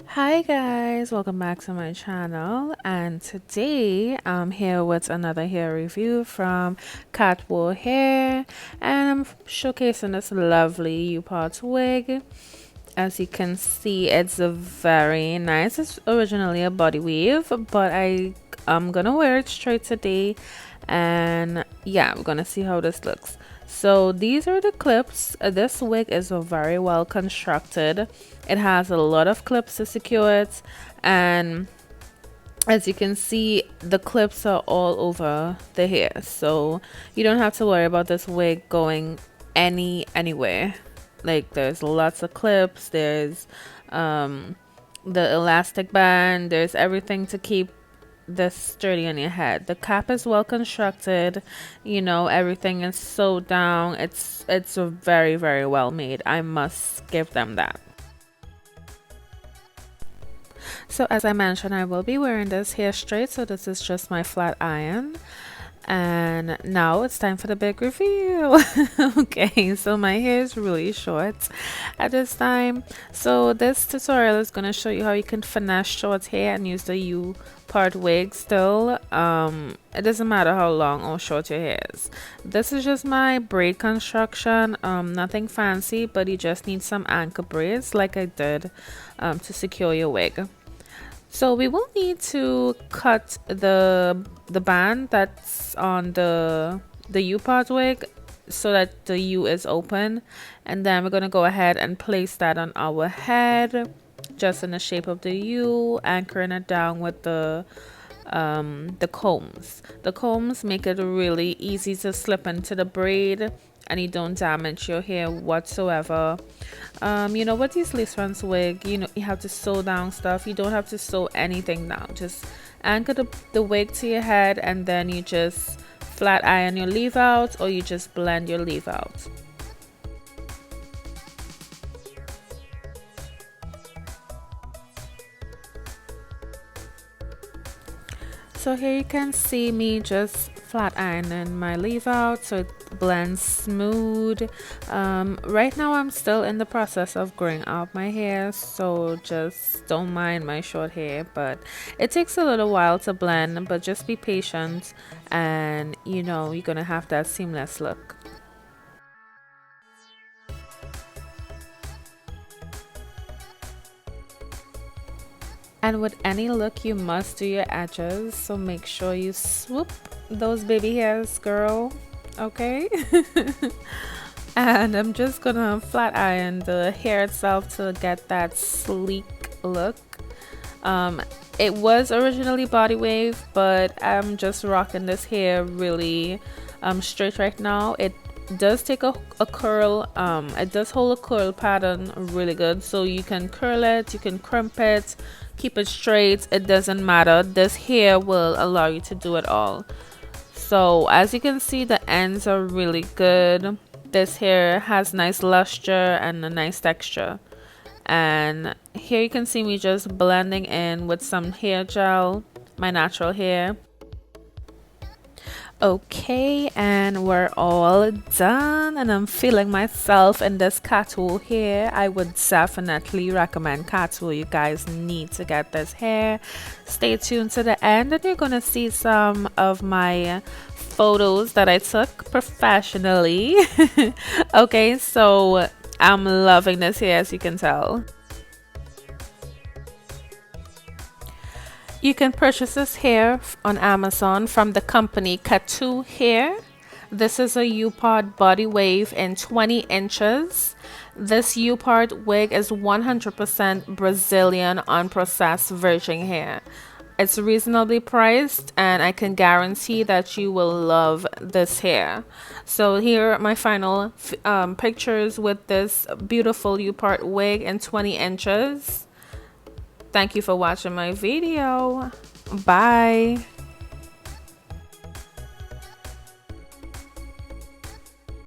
Hi guys, welcome back to my channel, and today I'm here with another hair review from CATWO hair, and I'm showcasing this lovely U-part wig. As you can see, it's a very nice. It's originally a body weave, but I'm gonna wear it straight today, and yeah, we're gonna see how this looks. So these are the clips. This wig is very well constructed. It has a lot of clips to secure it, and as you can see, the clips are all over the hair, so you don't have to worry about this wig going anywhere. Like, there's lots of clips, there's the elastic band, there's everything to keep this sturdy on your head. The cap is well constructed, everything is sewed down. It's a very well made. I must give them that. So as I mentioned, I will be wearing this hair straight, so this is just my flat iron. And now it's time for the big reveal. Okay, so my hair is really short at this time. So this tutorial is going to show you how you can finesse short hair and use the U-part wig still. It doesn't matter how long or short your hair is. This is just my braid construction. Nothing fancy, but you just need some anchor braids like I did to secure your wig. So we will need to cut the band that's on the U-part wig so that the U is open, and then we're going to go ahead and place that on our head just in the shape of the U, anchoring it down with the combs. The combs make it really easy to slip into the braid, and you don't damage your hair whatsoever. With these lace fronts wig, you have to sew down stuff. You don't have to sew anything down. Just anchor the wig to your head, and then you just flat iron your leave out, or you just blend your leave out. So here you can see me just flat ironing my leave out so it blends smooth. Right now I'm still in the process of growing out my hair, so just don't mind my short hair, but it takes a little while to blend, but just be patient, and you're gonna have that seamless look. And with any look, you must do your edges, so make sure you swoop those baby hairs, girl. Okay. And I'm just gonna flat iron the hair itself to get that sleek look. It was originally body wave, but I'm just rocking this hair really straight right now. It does take a curl. It does hold a curl pattern really good, so you can curl it, you can crimp it, keep it straight. It doesn't matter. This hair will allow you to do it all. So as you can see, the ends are really good. This hair has nice luster and a nice texture. And here you can see me just blending in with some hair gel, my natural hair. Okay, and we're all done, and I'm feeling myself in this CATWO hair. I would definitely recommend CATWO. You guys need to get this hair. Stay tuned to the end, and you're gonna see some of my photos that I took professionally. Okay, so I'm loving this hair, as you can tell. You can purchase this hair on Amazon from the company CATWO Hair. This is a U-part body wave in 20 inches. This U-part wig is 100% Brazilian unprocessed virgin hair. It's reasonably priced, and I can guarantee that you will love this hair. So here are my final pictures with this beautiful U-part wig in 20 inches. Thank you for watching my video. Bye.